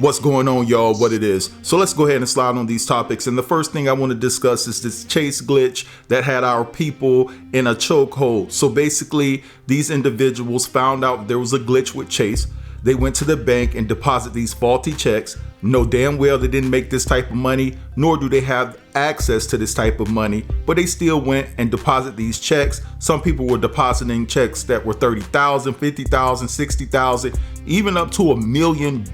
What's going on, y'all? What it is. So let's go ahead and slide on these topics. And the first thing I want to discuss is this Chase glitch that had our people in a chokehold. So basically, these individuals found out there was a glitch with Chase. They went to the bank and deposited these faulty checks. Know damn well they didn't make this type of money, nor do they have access to this type of money, but they still went and deposited these checks. Some people were depositing checks that were $30,000, $50,000, $60,000, even up to $1 million.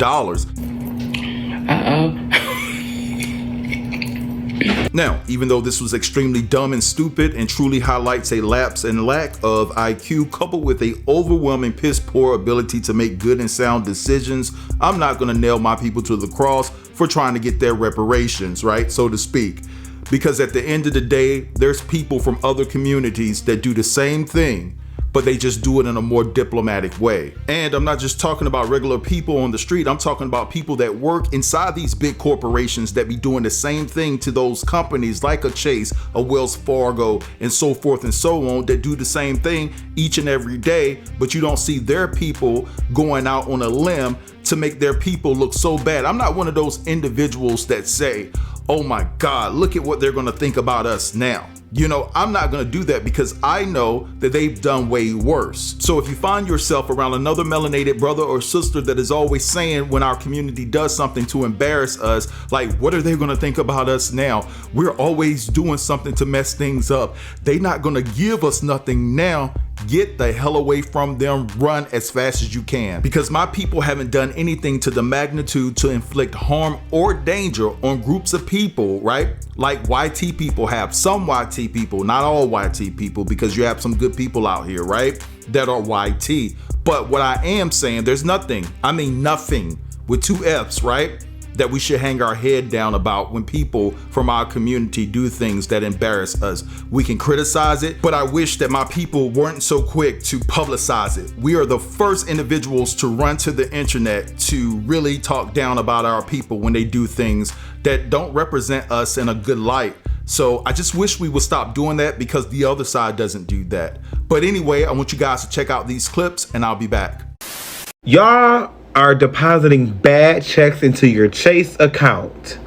Now, even though this was extremely dumb and stupid and truly highlights a lapse and lack of IQ coupled with a overwhelming piss poor ability to make good and sound decisions, I'm not gonna nail my people to the cross for trying to get their reparations, right, so to speak. Because at the end of the day, there's people from other communities that do the same thing, but they just do it in a more diplomatic way. And I'm not just talking about regular people on the street, I'm talking about people that work inside these big corporations that be doing the same thing to those companies like a Chase, a Wells Fargo, and so forth and so on, that do the same thing each and every day, but you don't see their people going out on a limb to make their people look so bad. I'm not one of those individuals that say, oh my God, look at what they're gonna think about us now. You know, I'm not gonna do that because I know that they've done way worse. So if you find yourself around another melanated brother or sister that is always saying when our community does something to embarrass us, like, what are they gonna think about us now? We're always doing something to mess things up. They not gonna give us nothing now. Get the hell away from them, run as fast as you can. Because my people haven't done anything to the magnitude to inflict harm or danger on groups of people, right? Like YT people have. Some YT people, not all YT people, because you have some good people out here, right? That are YT. But what I am saying, there's nothing, I mean nothing, with two F's, right? That we should hang our head down about when people from our community do things that embarrass us. We can criticize it, but I wish that my people weren't so quick to publicize it. We are the first individuals to run to the internet to really talk down about our people when they do things that don't represent us in a good light. So I just wish we would stop doing that because the other side doesn't do that. But anyway, I want you guys to check out these clips and I'll be back. Y'all are depositing bad checks into your Chase account.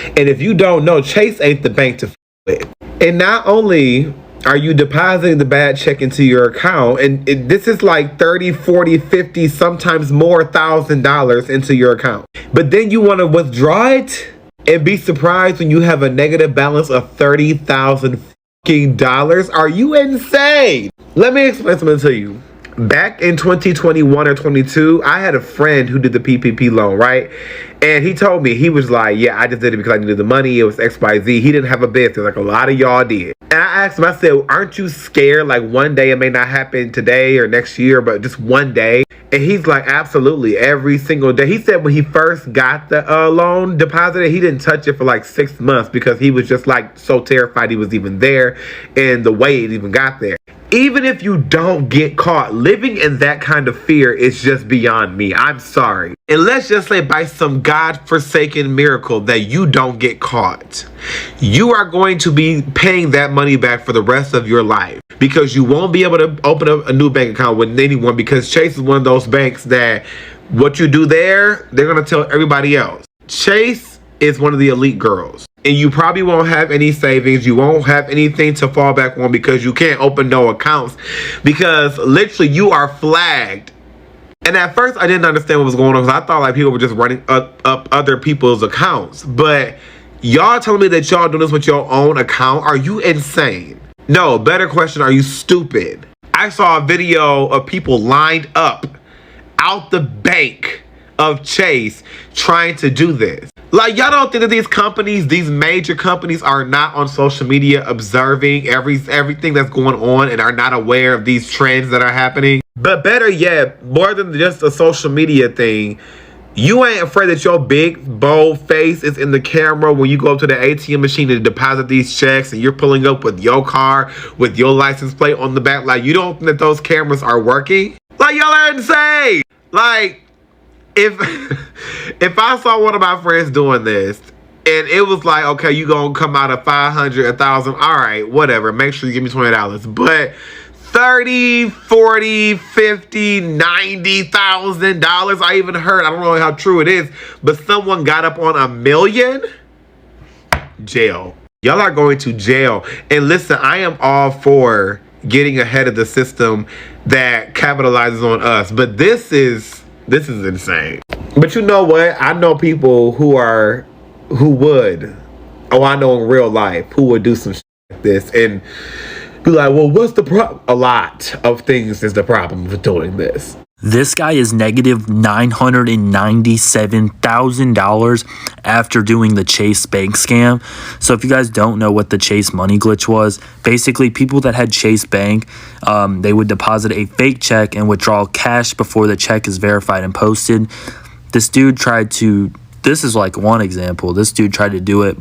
And if you don't know, Chase ain't the bank to f with. And not only are you depositing the bad check into your account, and this is like 30, 40, 50, sometimes more $1,000 into your account. But then you want to withdraw it and be surprised when you have a negative balance of $30,000. Are you insane? Let me explain something to you. Back in 2021 or 22, I had a friend who did the PPP loan, right? And he told me, he was like, yeah, I just did it because I needed the money. It was XYZ. He didn't have a business like a lot of y'all did. And I asked him, I said, aren't you scared? Like one day, it may not happen today or next year, but just one day. And he's like, absolutely, every single day. He said when he first got the loan deposited, he didn't touch it for like 6 months because he was just like so terrified he was even there and the way it even got there. Even if you don't get caught, living in that kind of fear is just beyond me. I'm sorry. And let's just say by some God-forsaken miracle that you don't get caught, you are going to be paying that money back for the rest of your life because you won't be able to open up a new bank account with anyone because Chase is one of those banks that what you do there, they're going to tell everybody else. Chase is one of the elite girls. And you probably won't have any savings. You won't have anything to fall back on because you can't open no accounts because literally you are flagged. And at first I didn't understand what was going on because I thought like people were just running up other people's accounts. But y'all telling me that y'all doing this with your own account? Are you insane? No, better question, are you stupid? I saw a video of people lined up out the bank of Chase trying to do this. Like, y'all don't think that these companies, these major companies are not on social media observing everything that's going on and are not aware of these trends that are happening? But better yet, more than just a social media thing, you ain't afraid that your big, bold face is in the camera when you go up to the ATM machine to deposit these checks and you're pulling up with your car, with your license plate on the back. Like, you don't think that those cameras are working? Like, y'all are insane! Like, if I saw one of my friends doing this and it was like, okay, you gonna come out of 500, 1,000, all right, whatever, make sure you give me $20. But $30, $40, $50, $90,000. I even heard, I don't know how true it is, but someone got up on $1 million. Jail. Y'all are going to jail. And listen, I am all for getting ahead of the system that capitalizes on us, but this is insane. But you know what? I know people who would, I know in real life, who would do some shit like this and be like, well, what's the problem? A lot of things is the problem with doing this. This guy is negative $997,000 after doing the Chase Bank scam. So if you guys don't know what the Chase money glitch was, basically people that had Chase Bank, they would deposit a fake check and withdraw cash before the check is verified and posted. This dude tried to, this is like one example, this dude tried to do it,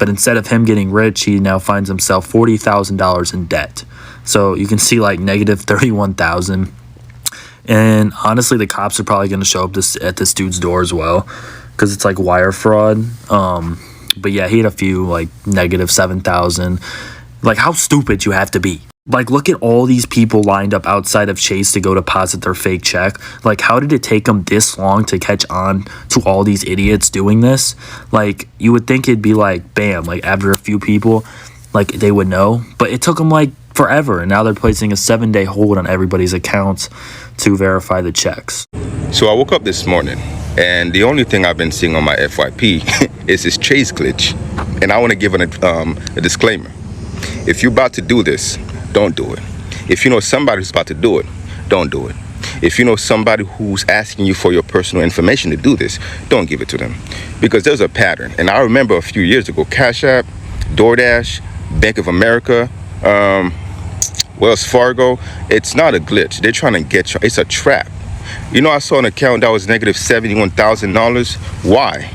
but instead of him getting rich, he now finds himself $40,000 in debt. So you can see like negative 31,000. And honestly, the cops are probably going to show up at this dude's door as well, because it's like wire fraud. But yeah, he had a few like negative 7,000. Like, how stupid you have to be. Like, look at all these people lined up outside of Chase to go deposit their fake check. Like, how did it take them this long to catch on to all these idiots doing this? Like, you would think it'd be like, bam, like after a few people, like they would know. But it took them like forever, and now they're placing a 7-day hold on everybody's accounts to verify the checks. So I woke up this morning, and the only thing I've been seeing on my FYP is this Chase glitch. And I want to give a disclaimer. If you're about to do this, don't do it. If you know somebody who's about to do it, don't do it. If you know somebody who's asking you for your personal information to do this, don't give it to them. Because there's a pattern. And I remember a few years ago, Cash App, DoorDash, Bank of America, Wells Fargo, it's not a glitch. They're trying to get you. It's a trap. You know, I saw an account that was negative $71,000. Why?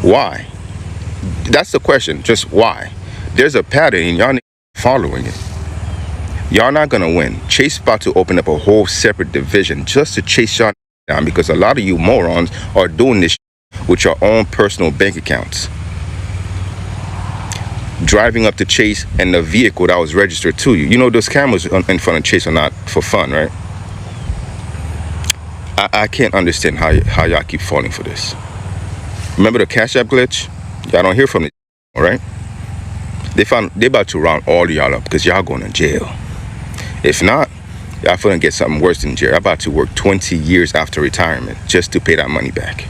Why? That's the question. Just why? There's a pattern, and y'all following it. Y'all not gonna win. Chase about to open up a whole separate division just to chase y'all down, because a lot of you morons are doing this with your own personal bank accounts. Driving up to Chase and the vehicle that was registered to you. You know, those cameras in front of Chase are not for fun, right? I can't understand how y'all keep falling for this. Remember the Cash App glitch? Y'all don't hear from it, all right? They about to round all y'all up because y'all going to jail. If not, y'all finna get something worse than jail. I'm about to work 20 years after retirement just to pay that money back.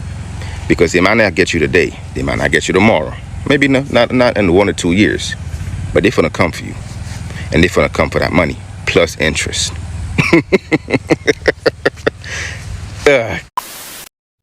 Because they might not get you today. They might not get you tomorrow. Maybe not in 1 or 2 years, but they finna come for you, and they finna come for that money plus interest.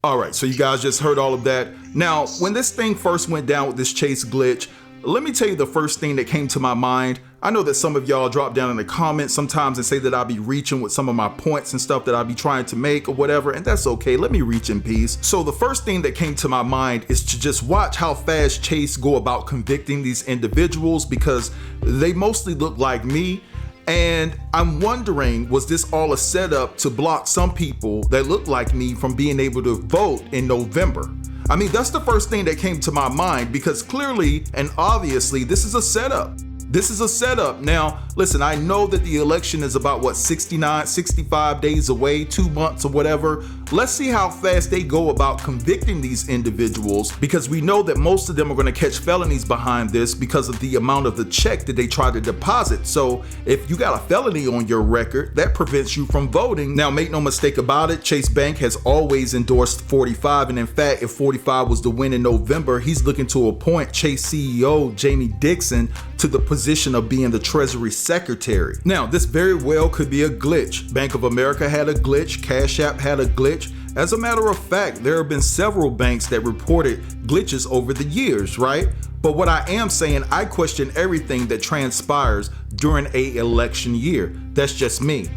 All right, so you guys just heard all of that. Now, when this thing first went down with this Chase glitch, let me tell you the first thing that came to my mind. I know that some of y'all drop down in the comments sometimes and say that I'll be reaching with some of my points and stuff that I'll be trying to make or whatever, and that's okay. Let me reach in peace. So the first thing that came to my mind is to just watch how fast Chase go about convicting these individuals, because they mostly look like me. And I'm wondering, was this all a setup to block some people that look like me from being able to vote in November? I mean, that's the first thing that came to my mind, because clearly and obviously this is a setup. This is a setup. Now, listen, I know that the election is about, what, 69, 65 days away, 2 months or whatever. Let's see how fast they go about convicting these individuals, because we know that most of them are going to catch felonies behind this because of the amount of the check that they try to deposit. So if you got a felony on your record, that prevents you from voting. Now, make no mistake about it, Chase Bank has always endorsed 45. And in fact, if 45 was to win in November, he's looking to appoint Chase CEO Jamie Dixon to the position of being the Treasury Secretary. Now, this very well could be a glitch. Bank of America had a glitch, Cash App had a glitch. As a matter of fact, there have been several banks that reported glitches over the years, right? But what I am saying, I question everything that transpires during an election year. That's just me.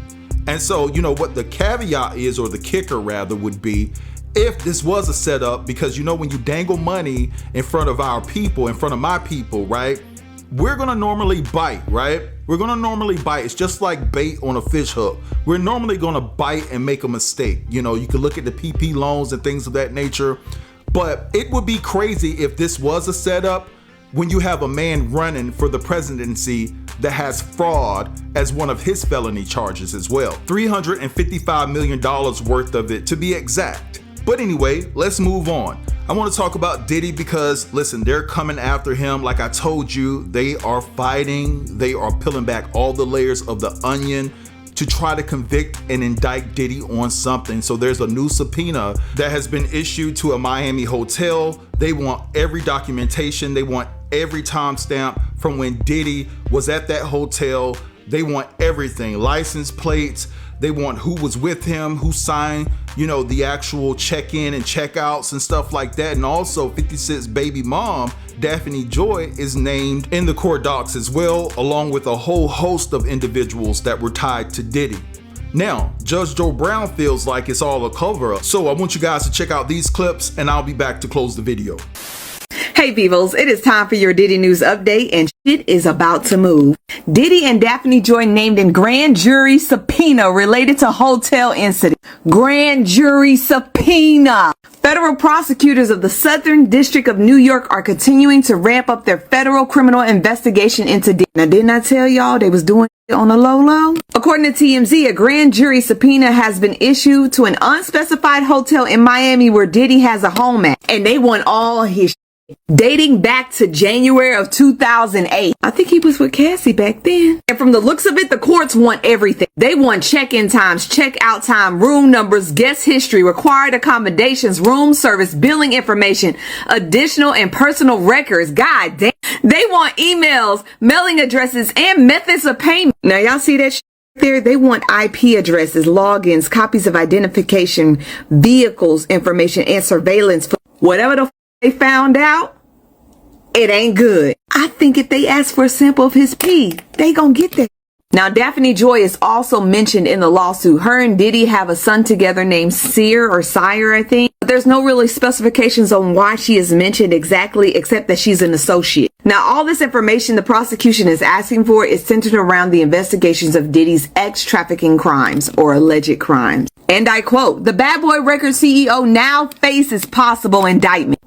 And so, you know what the caveat is, or the kicker rather, would be, if this was a setup, because you know, when you dangle money in front of our people, in front of my people, right? We're gonna normally bite, right? We're gonna normally bite. It's just like bait on a fish hook. We're normally gonna bite and make a mistake. You know, you can look at the PP loans and things of that nature, but it would be crazy if this was a setup when you have a man running for the presidency that has fraud as one of his felony charges as well. $355 million worth of it, to be exact. But anyway, let's move on. I want to talk about Diddy because, listen, they're coming after him. Like I told you, they are fighting. They are peeling back all the layers of the onion to try to convict and indict Diddy on something. So there's a new subpoena that has been issued to a Miami hotel. They want every documentation. They want every timestamp from when Diddy was at that hotel. They want everything, license plates. They want who was with him, who signed, the actual check-in and check-outs and stuff like that. And also 50 Cent's baby mom, Daphne Joy, is named in the court docs as well, along with a whole host of individuals that were tied to Diddy. Now, Judge Joe Brown feels like it's all a cover-up. So I want you guys to check out these clips and I'll be back to close the video. Hey peoples, it is time for your Diddy news update and shit is about to move. Diddy and Daphne Joy named in grand jury subpoena related to hotel incident. Grand jury subpoena. Federal prosecutors of the Southern District of New York are continuing to ramp up their federal criminal investigation into Diddy. Now, didn't I tell y'all they was doing it on the low? According to TMZ, a grand jury subpoena has been issued to an unspecified hotel in Miami where Diddy has a home at, and they want all his dating back to January of 2008. I think he was with Cassie back then. And from the looks of it, the courts want everything. They want check-in times, check-out time, room numbers, guest history, required accommodations, room service, billing information, additional and personal records. God damn. They want emails, mailing addresses, and methods of payment. Now y'all see that there? They want IP addresses, logins, copies of identification, vehicles information, and surveillance. Whatever the they found out, it ain't good. I think if they ask for a sample of his pee, they gonna get that. Now, Daphne Joy is also mentioned in the lawsuit. Her and Diddy have a son together named Sire, I think. But there's no really specifications on why she is mentioned exactly, except that she's an associate. Now, all this information the prosecution is asking for is centered around the investigations of Diddy's ex-trafficking crimes or alleged crimes. And I quote, "The Bad Boy Records CEO now faces possible indictment,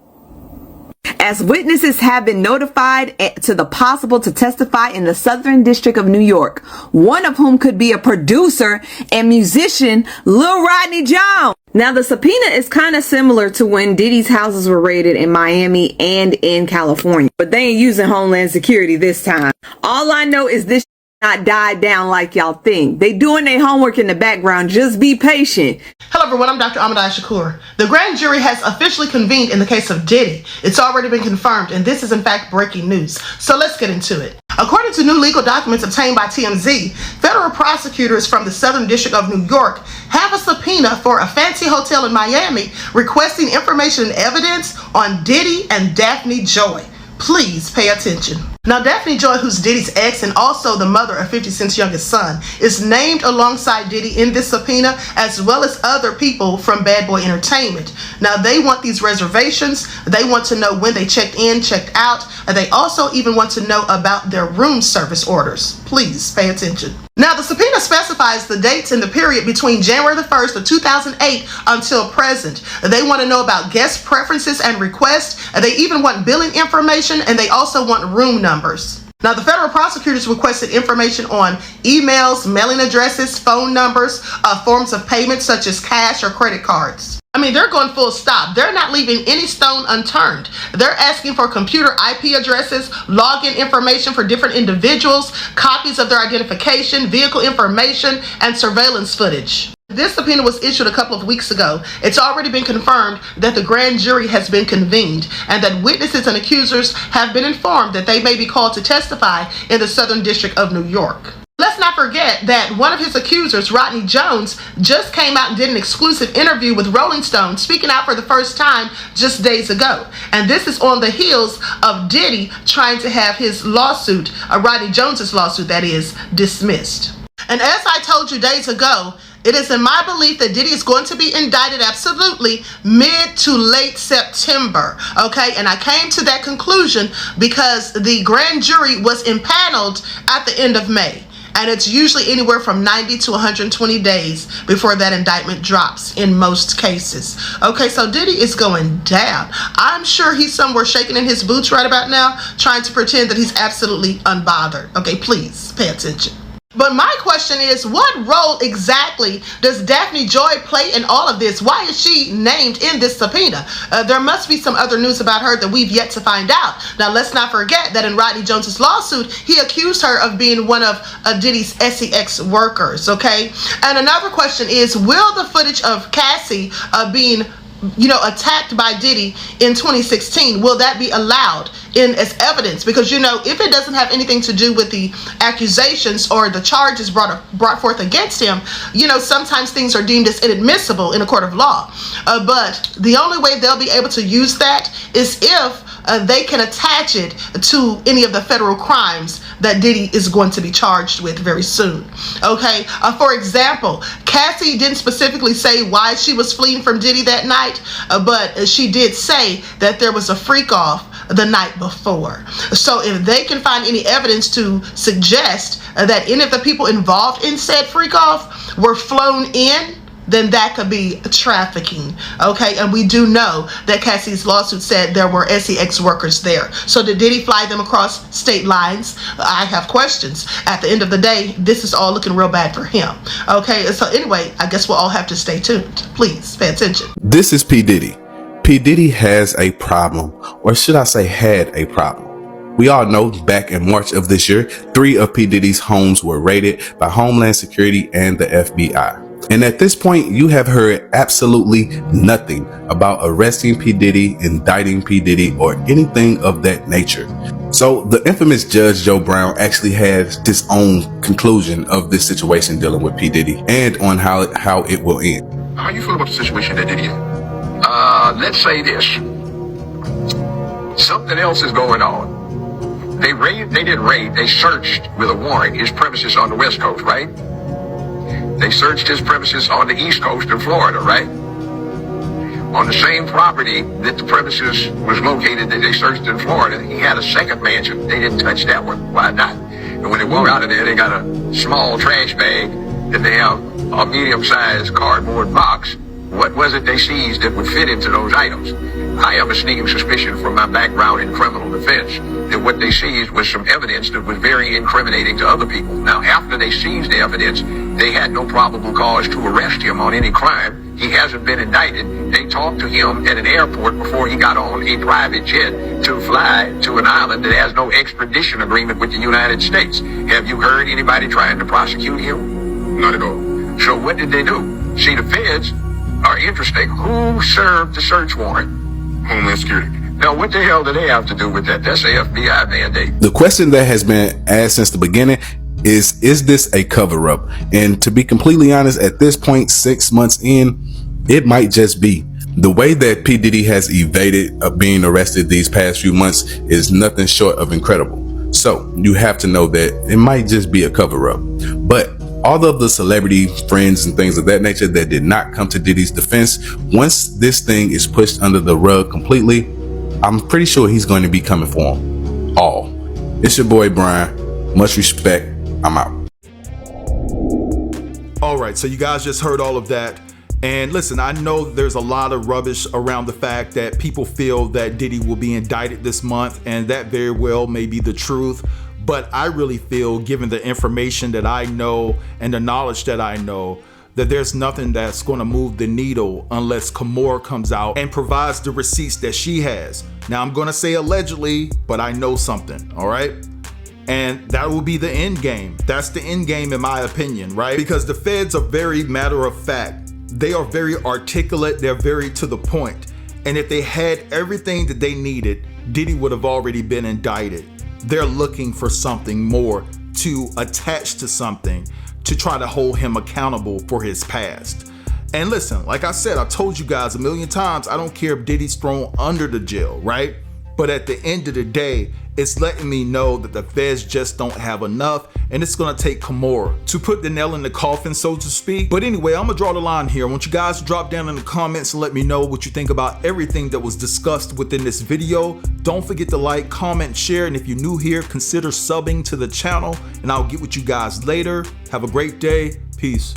as witnesses have been notified to the possible to testify in the Southern District of New York, one of whom could be a producer and musician, Lil Rodney Jones." Now, the subpoena is kind of similar to when Diddy's houses were raided in Miami and in California, but they ain't using Homeland Security this time. All I know is this not died down like y'all think. They doing their homework in the background. Just be patient. Hello everyone, I'm Dr. Amadai Shakur. The grand jury has officially convened in the case of Diddy. It's already been confirmed, and this is in fact breaking news. So let's get into it. According to new legal documents obtained by TMZ, federal prosecutors from the Southern District of New York have a subpoena for a fancy hotel in Miami requesting information and evidence on Diddy and Daphne Joy. Please pay attention. Now, Daphne Joy, who's Diddy's ex and also the mother of 50 Cent's youngest son, is named alongside Diddy in this subpoena, as well as other people from Bad Boy Entertainment. Now, they want these reservations. They want to know when they checked in, checked out, and they also even want to know about their room service orders. Please pay attention. Now, the subpoena specifies the dates in the period between January the 1st of 2008 until present. They want to know about guest preferences and requests. They even want billing information, and they also want room numbers. Now, the federal prosecutors requested information on emails, mailing addresses, phone numbers, forms of payment such as cash or credit cards. I mean, they're going full stop. They're not leaving any stone unturned. They're asking for computer IP addresses, login information for different individuals, copies of their identification, vehicle information, and surveillance footage. This subpoena was issued a couple of weeks ago. It's already been confirmed that the grand jury has been convened and that witnesses and accusers have been informed that they may be called to testify in the Southern District of New York. Let's not forget that one of his accusers, Rodney Jones, just came out and did an exclusive interview with Rolling Stone, speaking out for the first time just days ago. And this is on the heels of Diddy trying to have his lawsuit, Rodney Jones's lawsuit that is, dismissed. And as I told you days ago, it is in my belief that Diddy is going to be indicted absolutely mid to late September, okay? And I came to that conclusion because the grand jury was impaneled at the end of May. And it's usually anywhere from 90 to 120 days before that indictment drops in most cases. Okay, so Diddy is going down. I'm sure he's somewhere shaking in his boots right about now, trying to pretend that he's absolutely unbothered. Okay, please pay attention. But my question is, what role exactly does Daphne Joy play in all of this? Why is she named in this subpoena? There must be some other news about her that we've yet to find out. Now, let's not forget that in Rodney Jones's lawsuit, he accused her of being one of Diddy's SEX workers, okay? And another question is, will the footage of Cassie being attacked by Diddy in 2016, will that be allowed in as evidence? Because if it doesn't have anything to do with the accusations or the charges brought forth against him, sometimes things are deemed as inadmissible in a court of law. But the only way they'll be able to use that is if they can attach it to any of the federal crimes that Diddy is going to be charged with very soon. Okay, for example, Cassie didn't specifically say why she was fleeing from Diddy that night, but she did say that there was a freak off the night before. So if they can find any evidence to suggest that any of the people involved in said freak off were flown in, then that could be trafficking, okay? And we do know that Cassie's lawsuit said there were SEX workers there. So did Diddy fly them across state lines? I have questions. At the end of the day, this is all looking real bad for him, okay? So anyway, I guess we'll all have to stay tuned. Please pay attention. This is P. Diddy. P. Diddy has a problem, or should I say had a problem. We all know back in March of this year, 3 of P. Diddy's homes were raided by Homeland Security and the FBI. And at this point, you have heard absolutely nothing about arresting P. Diddy, indicting P. Diddy, or anything of that nature. So the infamous Judge Joe Brown actually has his own conclusion of this situation dealing with P. Diddy and on how it will end. How you feel about the situation that Diddy in? Let's say this. Something else is going on. They searched with a warrant his premises on the West Coast, right? They searched his premises on the East Coast in Florida, right? On the same property that the premises was located that they searched in Florida, he had a second mansion. They didn't touch that one. Why not? And when they walk out of there, they got a small trash bag and they have a medium-sized cardboard box. What was it they seized that would fit into those items? I have a sneaking suspicion from my background in criminal defense that what they seized was some evidence that was very incriminating to other people. Now, after they seized the evidence, they had no probable cause to arrest him on any crime. He hasn't been indicted. They talked to him at an airport before he got on a private jet to fly to an island that has no extradition agreement with the United States. Have you heard anybody trying to prosecute him? Not at all. So what did they do? See, the feds are interesting. Who served the search warrant? Homeland Security. Now, what the hell do they have to do with that? That's a FBI mandate. The question that has been asked since the beginning is this a cover-up? And to be completely honest, at this point, 6 months in, it might just be. The way that P. Diddy has evaded being arrested these past few months is nothing short of incredible. So you have to know that it might just be a cover-up. But all of the celebrity friends and things of that nature that did not come to Diddy's defense, once this thing is pushed under the rug completely, I'm pretty sure he's going to be coming for them all. It's your boy Brian. Much respect. I'm out. All right, so you guys just heard all of that. And listen, I know there's a lot of rubbish around the fact that people feel that Diddy will be indicted this month, and that very well may be the truth. But I really feel, given the information that I know and the knowledge that I know, that there's nothing that's going to move the needle unless Kamora comes out and provides the receipts that she has. Now, I'm going to say allegedly, but I know something, all right? And that will be the end game. That's the end game in my opinion, right? Because the feds are very matter of fact. They are very articulate. They're very to the point. And if they had everything that they needed, Diddy would have already been indicted. They're looking for something more to attach to something to try to hold him accountable for his past. And listen, like I said, I told you guys a million times, I don't care if Diddy's thrown under the jail, right? But at the end of the day, it's letting me know that the feds just don't have enough, and it's gonna take more to put the nail in the coffin, so to speak. But anyway, I'm gonna draw the line here. I want you guys to drop down in the comments and let me know what you think about everything that was discussed within this video. Don't forget to like, comment, share, and if you're new here, consider subbing to the channel, and I'll get with you guys later. Have a great day. Peace.